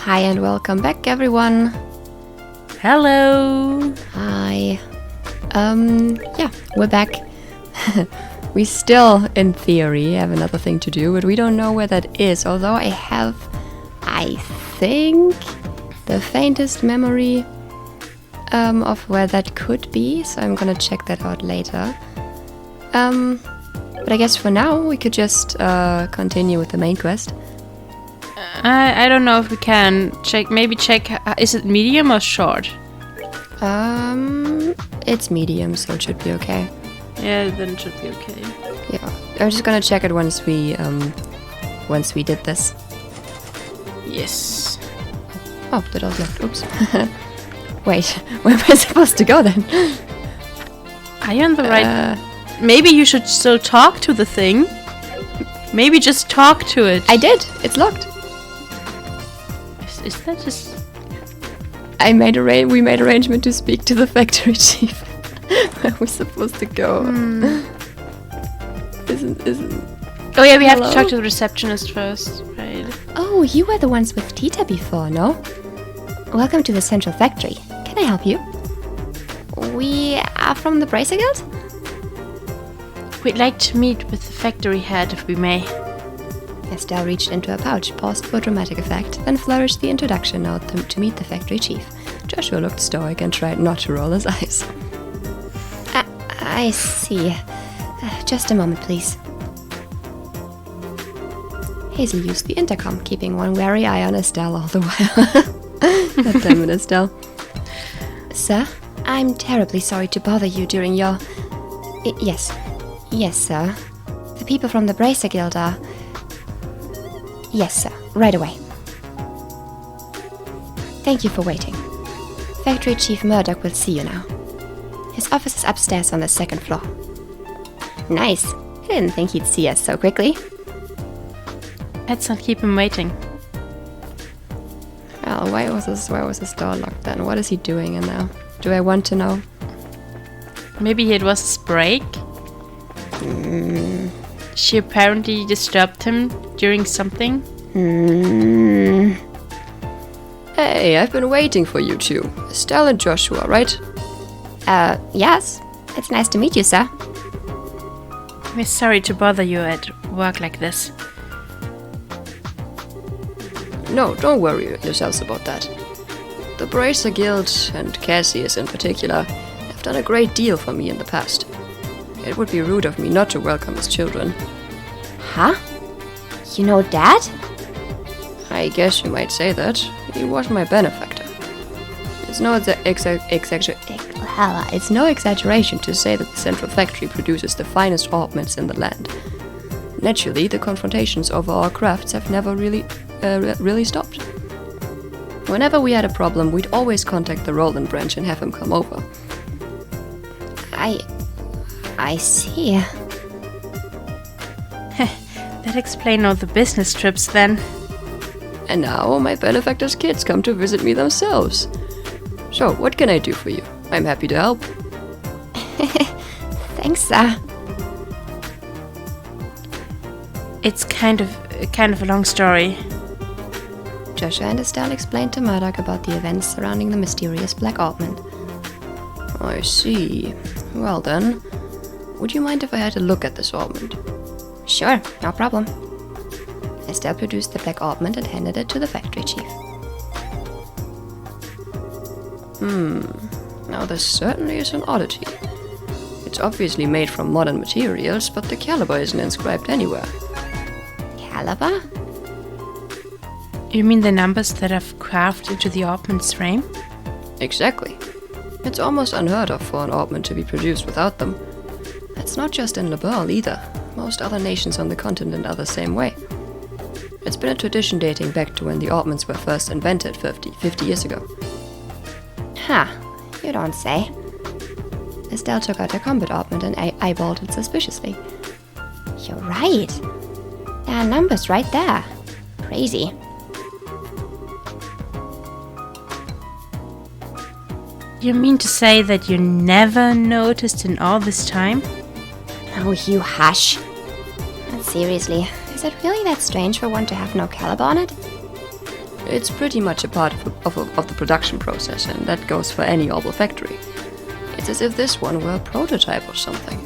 Hi and welcome back, everyone. Hello. Hi. We're back. We still, in theory, have another thing to do, but we don't know where that is. Although I think, the faintest memory of where that could be. So I'm gonna check that out later. But I guess for now we could just continue with the main quest. I don't know if we can check. Maybe check. Is it medium or short? It's medium, so it should be okay. Yeah, then it should be okay. Yeah, I'm just gonna check it once we did this. Yes. Oh, the door's locked. Oops. Wait, where am I supposed to go then? Are you on the right? Maybe you should still talk to the thing. Maybe just talk to it. I did. It's locked. Is that just? We made arrangement to speak to the factory chief. Where are we supposed to go? Isn't. Oh yeah, we have to talk to the receptionist first, right? Oh, you were the ones with Tita before, no? Welcome to the central factory. Can I help you? We are from the Bracer Guild? We'd like to meet with the factory head, if we may. Estelle reached into her pouch, paused for dramatic effect, then flourished the introduction note to meet the factory chief. Joshua looked stoic and tried not to roll his eyes. I see. Just a moment, please. Hazel used the intercom, keeping one wary eye on Estelle all the while. God damn it, Estelle. Sir, I'm terribly sorry to bother you during your... Yes, sir. The people from the Bracer Guild are... Yes, sir. Right away. Thank you for waiting. Factory Chief Murdoch will see you now. His office is upstairs on the second floor. Nice. I didn't think he'd see us so quickly. Let's not keep him waiting. Well, why was this door locked then? What is he doing in there? Do I want to know? Maybe it was his break. She apparently disturbed him during something. Hey, I've been waiting for you two. Estelle and Joshua, right? Yes. It's nice to meet you, sir. We're sorry to bother you at work like this. No, don't worry yourselves about that. The Bracer Guild, and Cassius in particular, have done a great deal for me in the past. It would be rude of me not to welcome his children. Huh? You know Dad? I guess you might say that. He was my benefactor. It's no exaggeration to say that the central factory produces the finest ornaments in the land. Naturally, the confrontations over our crafts have never really stopped. Whenever we had a problem, we'd always contact the Roland branch and have him come over. I see. That explains all the business trips then. And now my benefactor's kids come to visit me themselves. So, what can I do for you? I'm happy to help. Thanks, sir. It's kind of a long story. Joshua and Estelle explained to Murdoch about the events surrounding the mysterious Black Ornament. I see. Well then, would you mind if I had a look at this ornament? Sure, no problem. Estelle produced the Black Ornament and handed it to the factory chief. Now this certainly is an oddity. It's obviously made from modern materials, but the caliber isn't inscribed anywhere. Caliber? You mean the numbers that I've carved into the ornament's frame? Exactly. It's almost unheard of for an ornament to be produced without them. It's not just in Liberl either. Most other nations on the continent are the same way. It's been a tradition dating back to when the ornaments were first invented 50 years ago. Huh, you don't say. Estelle took out her combat ornament and eyeballed it suspiciously. You're right. There are numbers right there. Crazy. You mean to say that you never noticed in all this time? Oh, you hush. But seriously, is it really that strange for one to have no caliber on it? It's pretty much a part of the production process, and that goes for any Orbital factory. It's as if this one were a prototype or something.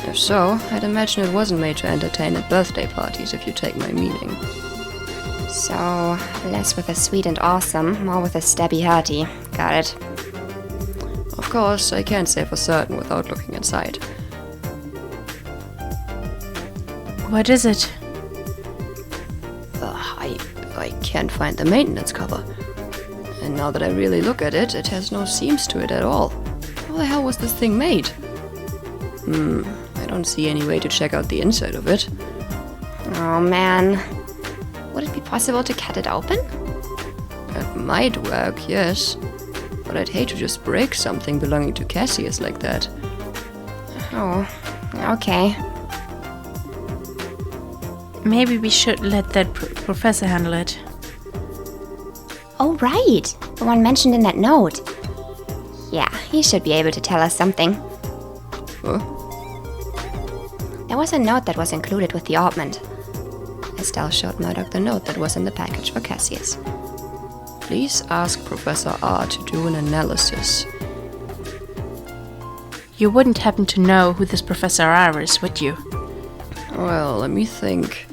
If so, I'd imagine it wasn't made to entertain at birthday parties, if you take my meaning. So, less with the sweet and awesome, more with the stabby hearty. Got it. Of course, I can't say for certain without looking inside. What is it? I can't find the maintenance cover. And now that I really look at it, it has no seams to it at all. How the hell was this thing made? I don't see any way to check out the inside of it. Oh man. Would it be possible to cut it open? It might work, yes. But I'd hate to just break something belonging to Cassius like that. Oh, okay. Maybe we should let that professor handle it. Oh, right. The one mentioned in that note. Yeah, he should be able to tell us something. Huh? There was a note that was included with the ointment. Estelle showed Murdoch the note that was in the package for Cassius. Please ask Professor R to do an analysis. You wouldn't happen to know who this Professor R is, would you? Well, let me think.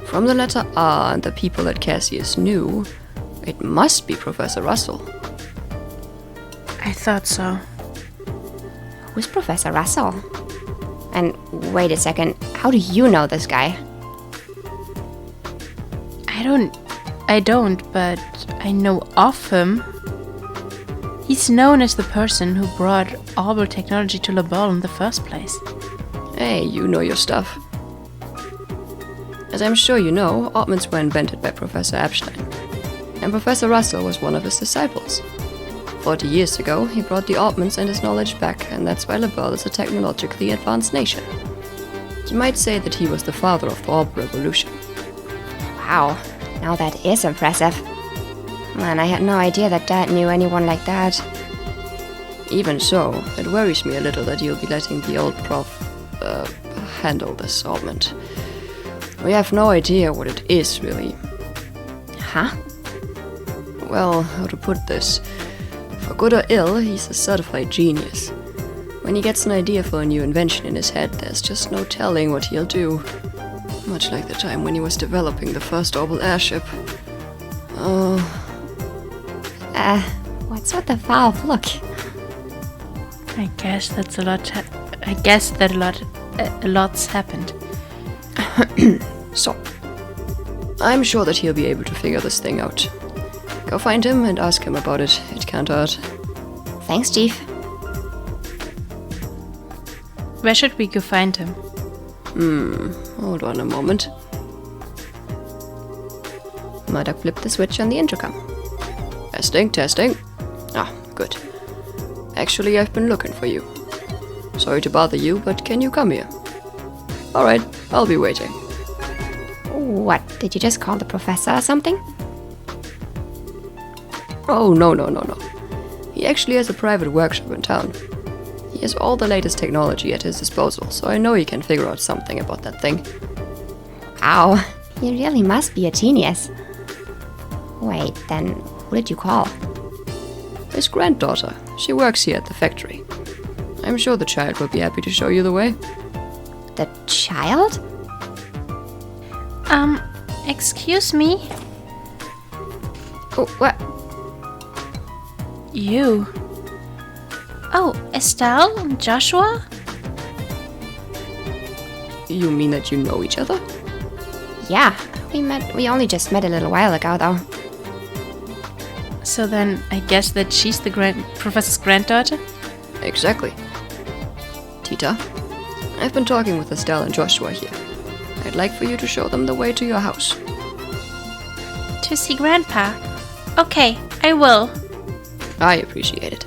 From the letter R and the people that Cassius knew, it must be Professor Russell. I thought so. Who's Professor Russell? And wait a second, how do you know this guy? I don't, but I know of him. He's known as the person who brought orbital technology to La Belle in the first place. Hey, you know your stuff. As I'm sure you know, ointments were invented by Professor Epstein, and Professor Russell was one of his disciples. 40 years ago, he brought the ointments and his knowledge back, and that's why La Belle is a technologically advanced nation. You might say that he was the father of the orbital revolution. Wow, now that is impressive. Man, I had no idea that Dad knew anyone like that. Even so, it worries me a little that you'll be letting the old prof, handle this ointment. We have no idea what it is, really. Huh? Well, how to put this? For good or ill, he's a certified genius. When he gets an idea for a new invention in his head, there's just no telling what he'll do. Much like the time when he was developing the first orbital airship. Oh. What's with the foul look? I guess that's a lot. I guess that a lot's happened. So, I'm sure that he'll be able to figure this thing out. Go find him and ask him about it. It can't hurt. Thanks, Chief. Where should we go find him? Hold on a moment. Murdoch flipped the switch on the intercom. Testing. Ah, good. Actually, I've been looking for you. Sorry to bother you, but can you come here? Alright, I'll be waiting. What, did you just call the professor or something? Oh, no. He actually has a private workshop in town. He has all the latest technology at his disposal, so I know he can figure out something about that thing. Wow, you really must be a genius. Wait, then who did you call? His granddaughter. She works here at the factory. I'm sure the child will be happy to show you the way. The child? Excuse me? Oh, what? You. Oh, Estelle and Joshua? You mean that you know each other? Yeah, we only just met a little while ago, though. So then, I guess that she's the professor's granddaughter? Exactly. Tita, I've been talking with Estelle and Joshua here. I'd like for you to show them the way to your house. To see Grandpa? Okay, I will. I appreciate it.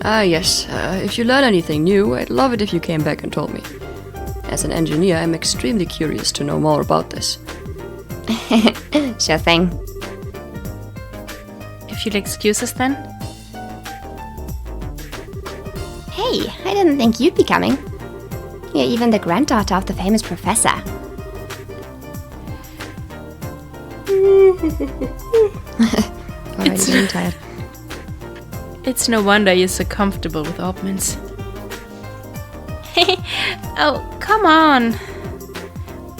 Yes, if you learn anything new, I'd love it if you came back and told me. As an engineer, I'm extremely curious to know more about this. Sure thing. If you'll excuse us then? Hey, I didn't think you'd be coming. You're even the granddaughter of the famous professor. Already getting tired. It's no wonder you're so comfortable with augments. Oh, come on.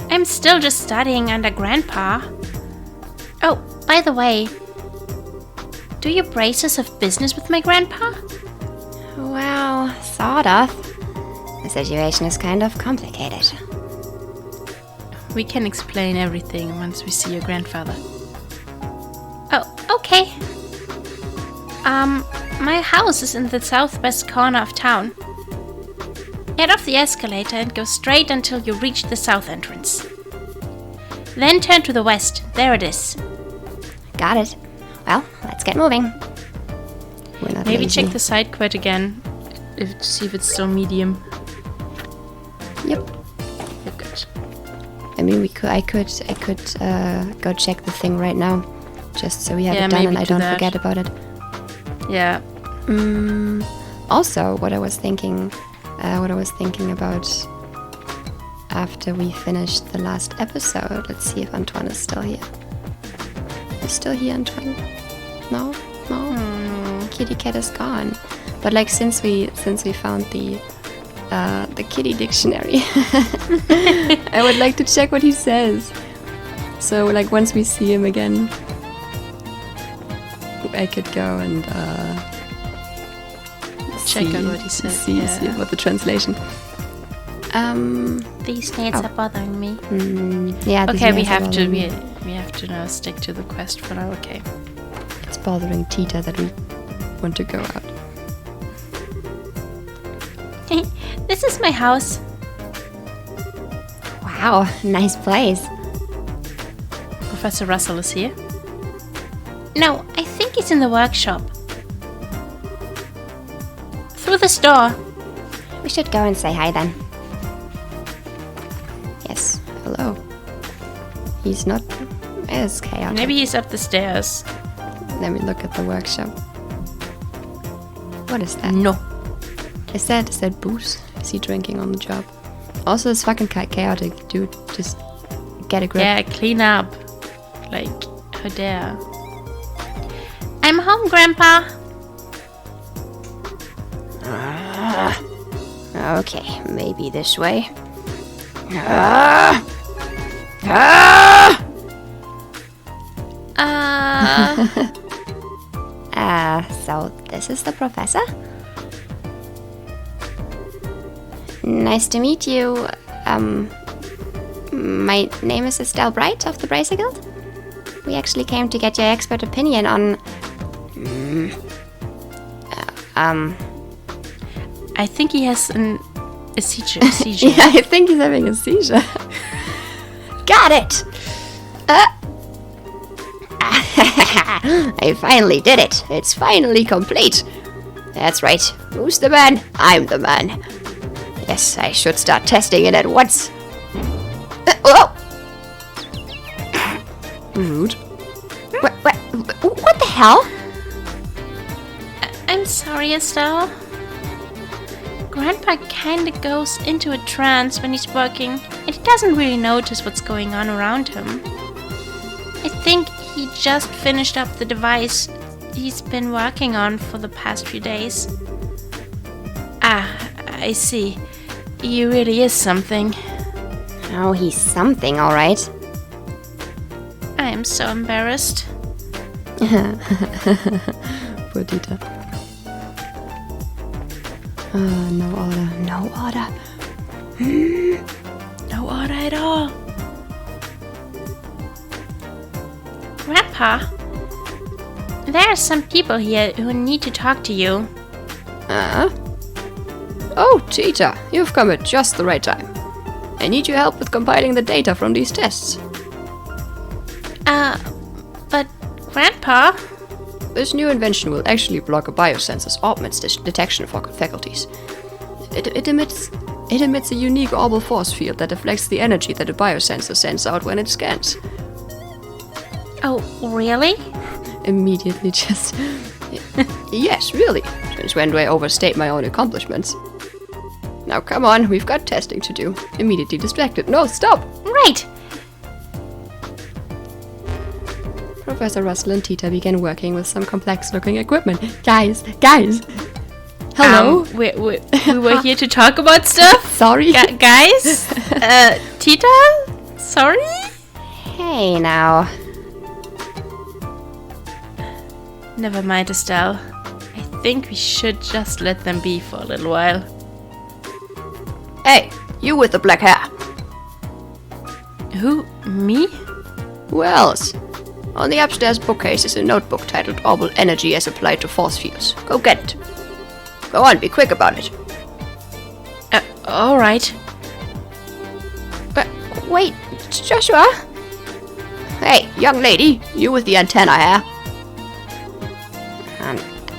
I'm still just studying under Grandpa. Oh, by the way, do your braces have business with my grandpa? Well, sort of. The situation is kind of complicated. We can explain everything once we see your grandfather. Oh, okay. My house is in the southwest corner of town. Get off the escalator and go straight until you reach the south entrance. Then turn to the west. There it is. Got it. Well, let's get moving. We're not Maybe lazy. check the side quest again. To see if it's still medium. Yep. Oh, good. I mean, I could go check the thing right now, just so we have Yeah, it done and maybe I do don't that. forget about it. Yeah. Also, what I was thinking about after we finished the last episode. Let's see if Antoine is still here. Is still here, Antoine? No. Kitty cat is gone. But like since we found the kitty dictionary, I would like to check what he says. So like once we see him again, I could go and Check out what he said. See about the translation. These nails are bothering me. Yeah. these Okay, we nails are have to bothering me. we have to now stick to the quest for now. Okay. It's bothering Tita that we want to go out. This is my house. Wow, nice place. Professor Russell is here. No, I think he's in the workshop. Through this door. We should go and say hi then. Yes. Hello. He's not as chaotic. Maybe he's up the stairs. Let me look at the workshop. What is that? No. Is that booze? Is he drinking on the job? Also, it's fucking chaotic, dude. Just get a grip. Yeah, clean up. Like, how dare. I'm home, Grandpa. Okay, maybe this way. So this is the professor? Nice to meet you. My name is Estelle Bright of the Bracer Guild. We actually came to get your expert opinion on... I think he has a seizure. Yeah, I think he's having a seizure. Got it! I finally did it. It's finally complete. That's right. Who's the man? I'm the man. Yes, I should start testing it at once. Whoa! Rude. What the hell? I'm sorry, Estelle. Grandpa kinda goes into a trance when he's working, and he doesn't really notice what's going on around him. I think he just finished up the device he's been working on for the past few days. Ah, I see. He really is something. Oh, he's something, all right. I am so embarrassed. Poor Tita. No order. No order. No order at all. Grandpa, there are some people here who need to talk to you. Oh, Tita, you've come at just the right time. I need your help with compiling the data from these tests. But Grandpa, This new invention will actually block a biosensor's augments detection faculties. It emits a unique orbital force field that deflects the energy that a biosensor sends out when it scans. oh, really? Immediately just... Yes, really. Since when do I overstate my own accomplishments? Now come on, we've got testing to do. Immediately distracted. No, stop! Right. Professor Russell and Tita began working with some complex-looking equipment. Guys! Hello? We were here to talk about stuff. Sorry? Guys? Tita? Sorry? Hey now. Never mind, Estelle. I think we should just let them be for a little while. Hey, you with the black hair. Who? Me? Who else? On the upstairs bookcase is a notebook titled Orbital Energy as Applied to Force Fields. Go get it. Go on, be quick about it. Alright. Wait, Joshua? Hey, young lady, you with the antenna hair.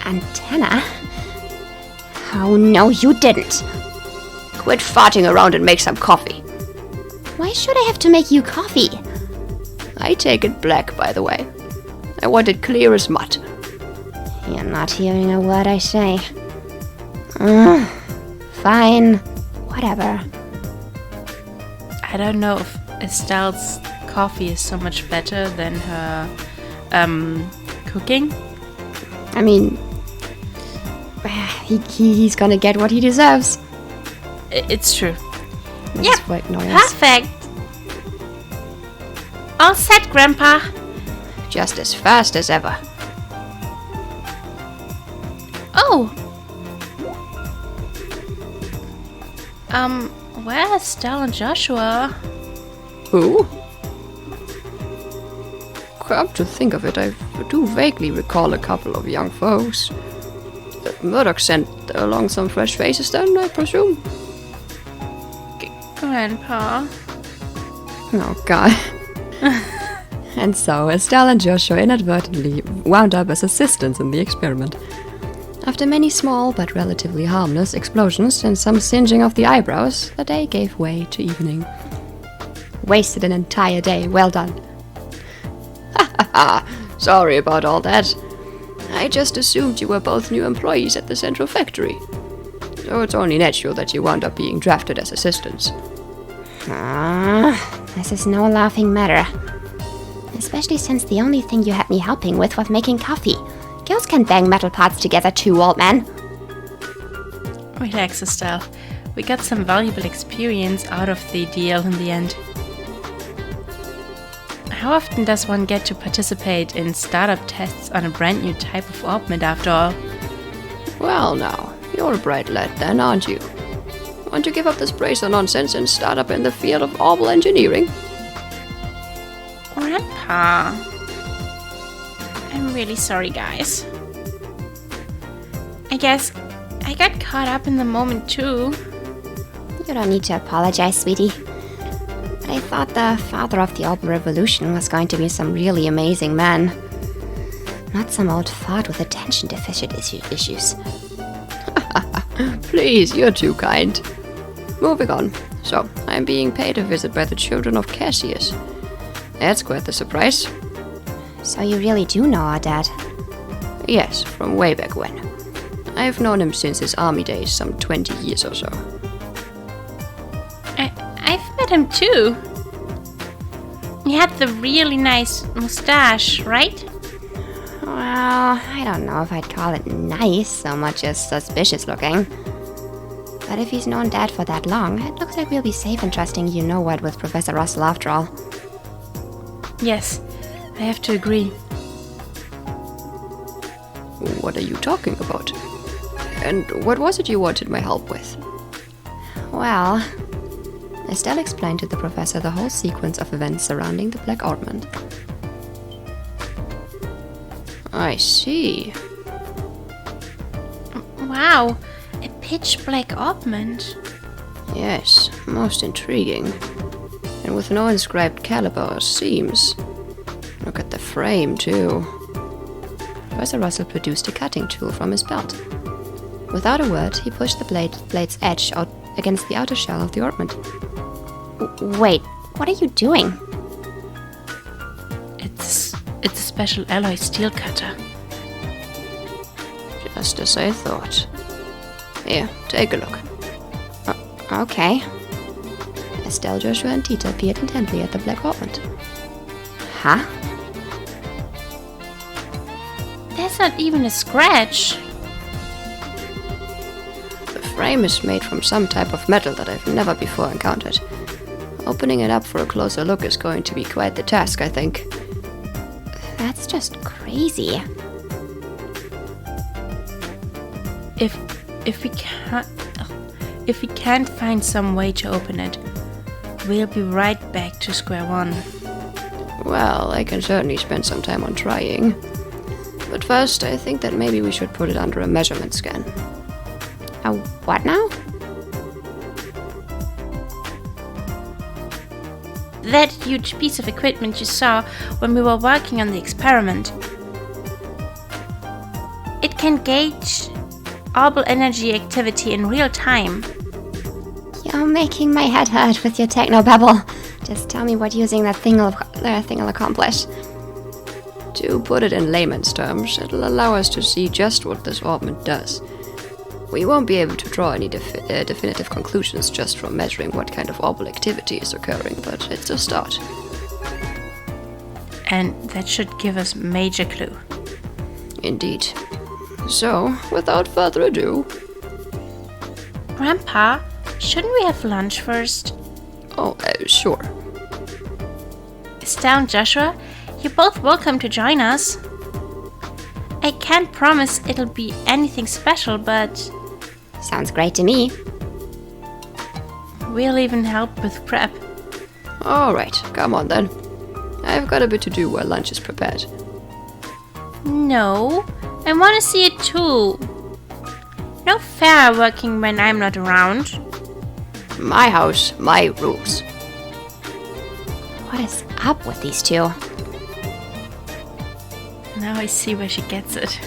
Antenna? Oh, no, you didn't. Quit farting around and make some coffee. Why should I have to make you coffee? I take it black, by the way. I want it clear as mud. You're not hearing a word I say. Fine. Whatever. I don't know if Estelle's coffee is so much better than her cooking. I mean, he's gonna get what he deserves. It's true. Yep, white noise. Perfect. All set, Grandpa. Just as fast as ever. Oh. Where are Estelle and Joshua? Who? Come to think of it, I do vaguely recall a couple of young folks. Murdoch sent along some fresh faces then, I presume? Grandpa. Oh, God. And so, Estelle and Joshua inadvertently wound up as assistants in the experiment. After many small but relatively harmless explosions and some singeing of the eyebrows, the day gave way to evening. Wasted an entire day. Well done. Sorry about all that. I just assumed you were both new employees at the central factory. So it's only natural that you wound up being drafted as assistants. This is no laughing matter. Especially since the only thing you had me helping with was making coffee. Girls can bang metal parts together too, old man. Relax, Estelle. We got some valuable experience out of the deal in the end. How often does one get to participate in startup tests on a brand new type of orbment after all? Well now, you're a bright lad then, aren't you? Want to give up this bracer nonsense and start up in the field of orbital engineering? Grandpa. I'm really sorry, guys. I guess I got caught up in the moment too. You don't need to apologize, sweetie. But I thought the father of the orbital revolution was going to be some really amazing man. Not some old fart with attention deficit issues. Please, you're too kind. Moving on. So, I'm being paid a visit by the children of Cassius. That's quite the surprise. So you really do know our dad? Yes, from way back when. I've known him since his army days, some 20 years or so. I've met him too. He had the really nice mustache, right? Well, I don't know if I'd call it nice so much as suspicious looking. But if he's known Dad for that long, it looks like we'll be safe in trusting you-know-what with Professor Russell after all. Yes, I have to agree. What are you talking about? And what was it you wanted my help with? Well, Estelle explained to the professor the whole sequence of events surrounding the Black Orbment. I see. Wow, a pitch black orbment. Yes, most intriguing. And with no inscribed caliber or seams. Look at the frame, too. Professor Russell produced a cutting tool from his belt. Without a word, he pushed the blade's edge out against the outer shell of the orbment. Wait, what are you doing? It's a special alloy steel cutter. Just as I thought. Here, take a look. Okay. Estelle, Joshua, and Tita peered intently at the black orbment. Huh? There's not even a scratch. The frame is made from some type of metal that I've never before encountered. Opening it up for a closer look is going to be quite the task, I think. That's just crazy. If we can't find some way to open it, we'll be right back to square one. Well, I can certainly spend some time on trying. But first, I think that maybe we should put it under a measurement scan. A what now? That huge piece of equipment you saw when we were working on the experiment. It can gauge orbital energy activity in real time. You're making my head hurt with your technobabble. Just tell me what using that thing will accomplish. To put it in layman's terms, it'll allow us to see just what this orbment does. We won't be able to draw any definitive conclusions just from measuring what kind of orbital activity is occurring, but it's a start. And that should give us major clue. Indeed. So, without further ado... Grandpa, shouldn't we have lunch first? Oh, sure. Estelle and Joshua, you're both welcome to join us. I can't promise it'll be anything special, but Sounds great to me. we'll even help with prep. Alright, come on then. I've got a bit to do while lunch is prepared. No, I want to see it too. No fair working when I'm not around. My house, my rules. What is up with these two? Now I see where she gets it.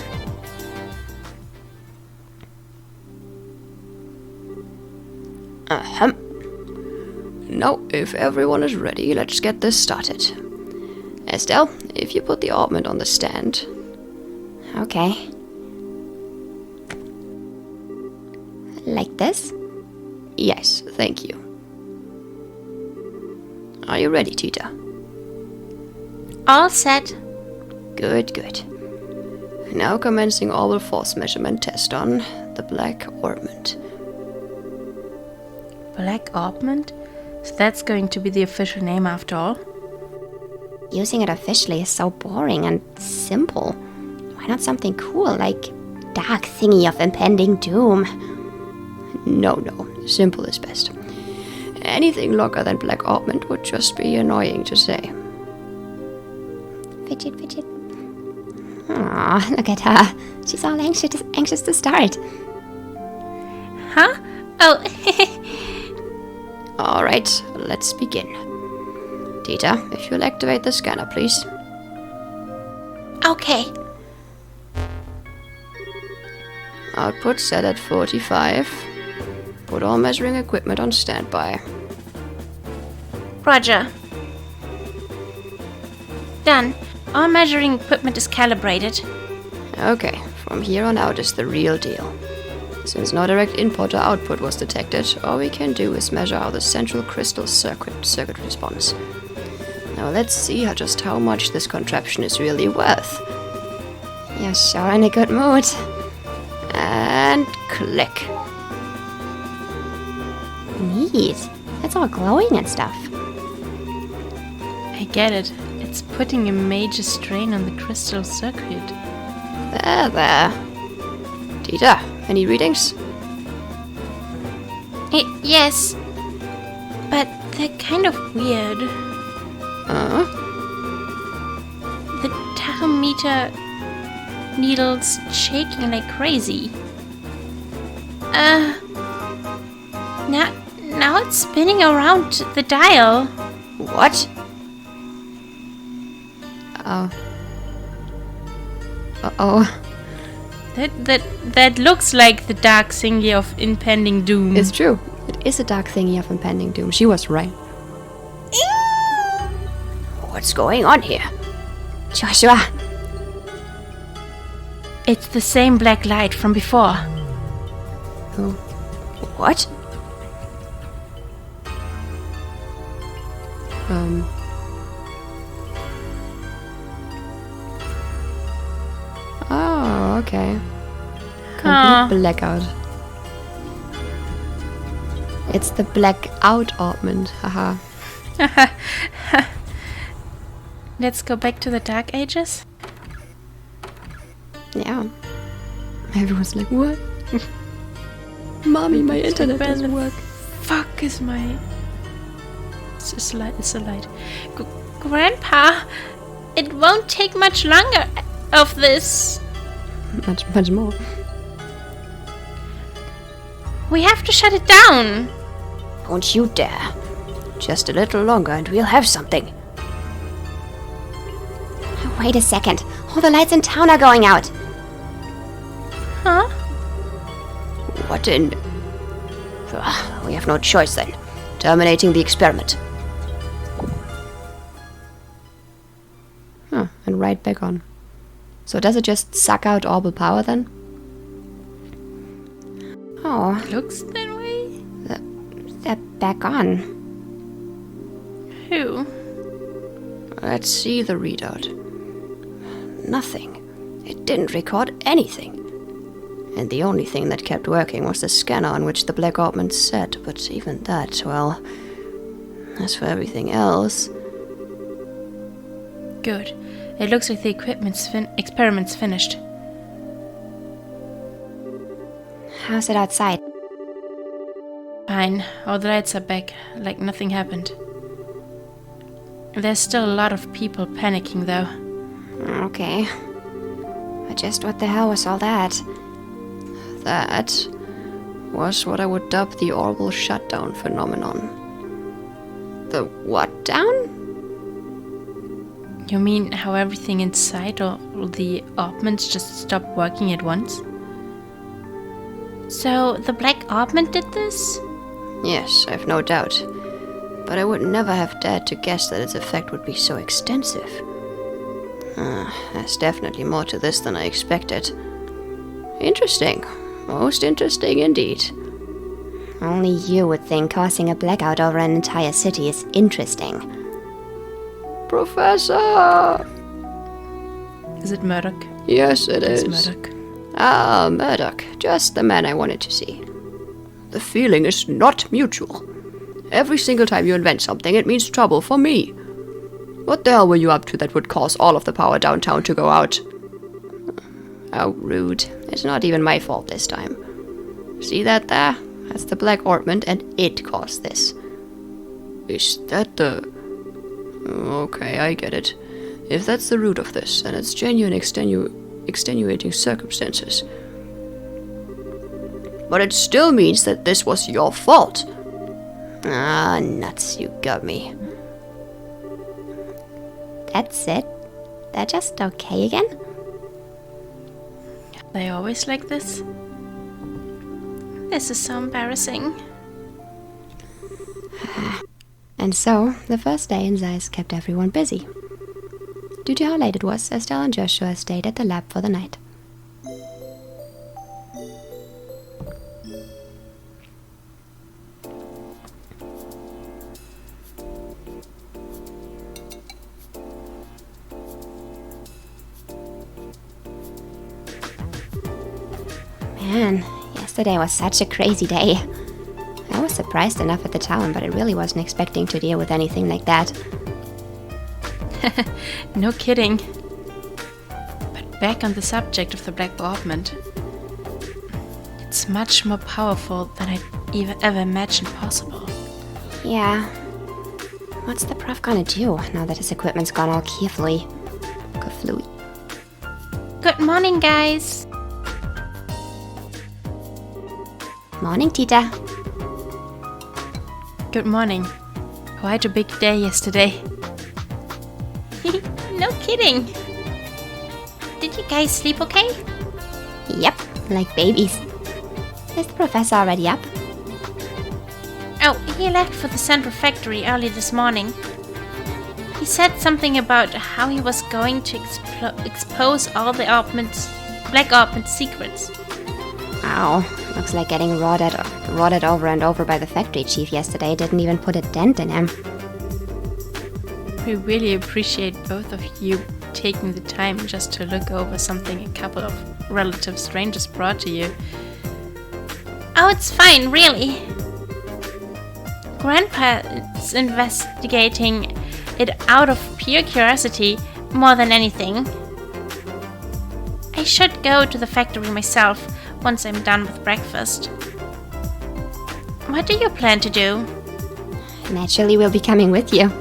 Now, if everyone is ready, let's get this started. Estelle, if you put the orbment on the stand. Okay. Like this? Yes, thank you. Are you ready, Tita? All set. Good, good. Now commencing orbital force measurement test on the black orbment. Black orbment? So that's going to be the official name after all? Using it officially is so boring and simple. Why not something cool like dark thingy of impending doom? No, simple is best. Anything longer than black orbment would just be annoying to say. Fidget, fidget. Aw, look at her. She's all anxious to start. Huh? Oh, Alright, let's begin. Tita, if you'll activate the scanner, please. okay. Output set at 45. Put all measuring equipment on standby. Roger. Done. All measuring equipment is calibrated. Okay, from here on out is the real deal. Since no direct input or output was detected, all we can do is measure how the central crystal circuit responds. Now let's see just how much this contraption is really worth. You're sure in a good mood. And click. Neat. It's all glowing and stuff. I get it. It's putting a major strain on the crystal circuit. There. Tita, any readings? Yes. But they're kind of weird. The tachometer needle's shaking like crazy. Now it's spinning around the dial. What? Uh-oh. That looks like the dark thingy of impending doom. It's true. It is a dark thingy of impending doom. She was right. What's going on here? Joshua. It's the same black light from before. Oh. What? Okay. Huh. Complete blackout. It's the blackout ointment. Haha. Let's go back to the Dark Ages. Yeah. Everyone's like, what? Mommy, my internet where doesn't the work. Fuck is my... It's a light. Grandpa, it won't take much longer of this. Much more. We have to shut it down. Don't you dare. Just a little longer and we'll have something. Wait a second. All the lights in town are going out. Huh? What in... We have no choice then. Terminating the experiment. Huh, and right back on. So does it just suck out orbital power then? Oh, Looks that way. they're back on. Who? Let's see the readout. Nothing. It didn't record anything. And the only thing that kept working was the scanner on which the black ointment sat, but even that, well... As for everything else... Good. It looks like the experiment's finished. How's it outside? Fine. All the lights are back, like nothing happened. There's still a lot of people panicking, though. Okay. But just what the hell was all that? That was what I would dub the orbital shutdown phenomenon. The what down? You mean how everything inside or the ointments just stopped working at once? So the black ointment did this? Yes, I've no doubt. But I would never have dared to guess that its effect would be so extensive. There's definitely more to this than I expected. Interesting. Most interesting indeed. Only you would think causing a blackout over an entire city is interesting. Professor! Is it Murdoch? Yes, it It's is. Murdoch. Ah, Murdoch. Just the man I wanted to see. The feeling is not mutual. Every single time you invent something, it means trouble for me. What the hell were you up to that would cause all of the power downtown to go out? How rude. It's not even my fault this time. See that there? That's the black ointment, and it caused this. Is that the... Okay, I get it. If that's the root of this, then it's genuine extenuating circumstances. But it still means that this was your fault. Ah, nuts, you got me. That's it? They're just okay again? They always like this? This is so embarrassing. And so, the first day in Zeiss kept everyone busy. Due to how late it was, Estelle and Joshua stayed at the lab for the night. Man, yesterday was such a crazy day. I was surprised enough at the town, but I really wasn't expecting to deal with anything like that. No kidding. But back on the subject of the black ointment. It's much more powerful than I'd ever imagined possible. Yeah. What's the prof gonna do now that his equipment's gone all kaflooey? Good morning, guys. Morning, Tita. Good morning. Quite a big day yesterday. No kidding. Did you guys sleep okay? Yep, like babies. Is the professor already up? Oh, he left for the central factory early this morning. He said something about how he was going to expose all the black ointment secrets. Ow, looks like getting rotted over and over by the factory chief yesterday didn't even put a dent in him. We really appreciate both of you taking the time just to look over something a couple of relative strangers brought to you. Oh, it's fine, really. Grandpa's investigating it out of pure curiosity more than anything. I should go to the factory myself once I'm done with breakfast. What do you plan to do? Naturally, we'll be coming with you.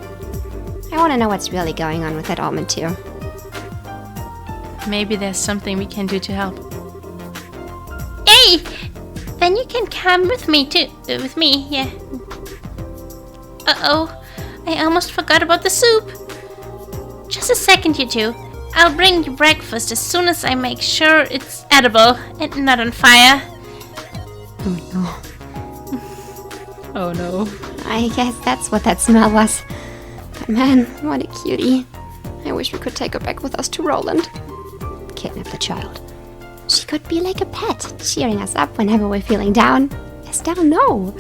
I want to know what's really going on with that almond too. Maybe there's something we can do to help. Hey! Then you can come with me too. With me, yeah. Uh-oh. I almost forgot about the soup. Just a second, you two. I'll bring you breakfast as soon as I make sure it's edible and not on fire. Oh no. Oh no. I guess that's what that smell was. But man, what a cutie. I wish we could take her back with us to Roland. Kidnap the child. She could be like a pet, cheering us up whenever we're feeling down. Estelle, no.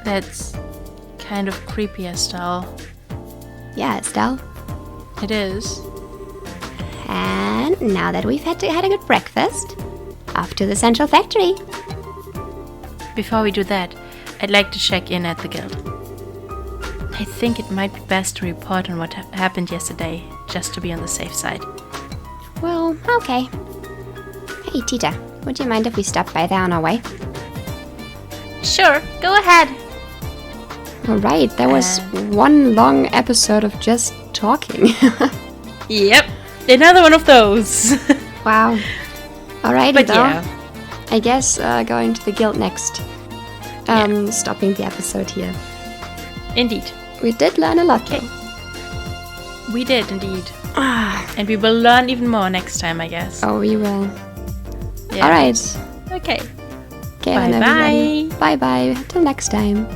That's kind of creepy, Estelle. Yeah, Estelle. It is. And now that we've had a good breakfast, off to the central factory. Before we do that, I'd like to check in at the guild. I think it might be best to report on what happened yesterday, just to be on the safe side. Well, okay. Hey, Tita, would you mind if we stop by there on our way? Sure, go ahead. Alright, that was one long episode of just talking. Yep, another one of those. Wow. Alrighty, But though. yeah, I guess going to the guild next. Stopping the episode here. indeed. We did learn a lot, Okay. though. We did indeed. And we will learn even more next time, I guess. Oh, we will. Yeah. Alright. Okay. Okay, then, everybody. Bye-bye. Till next time.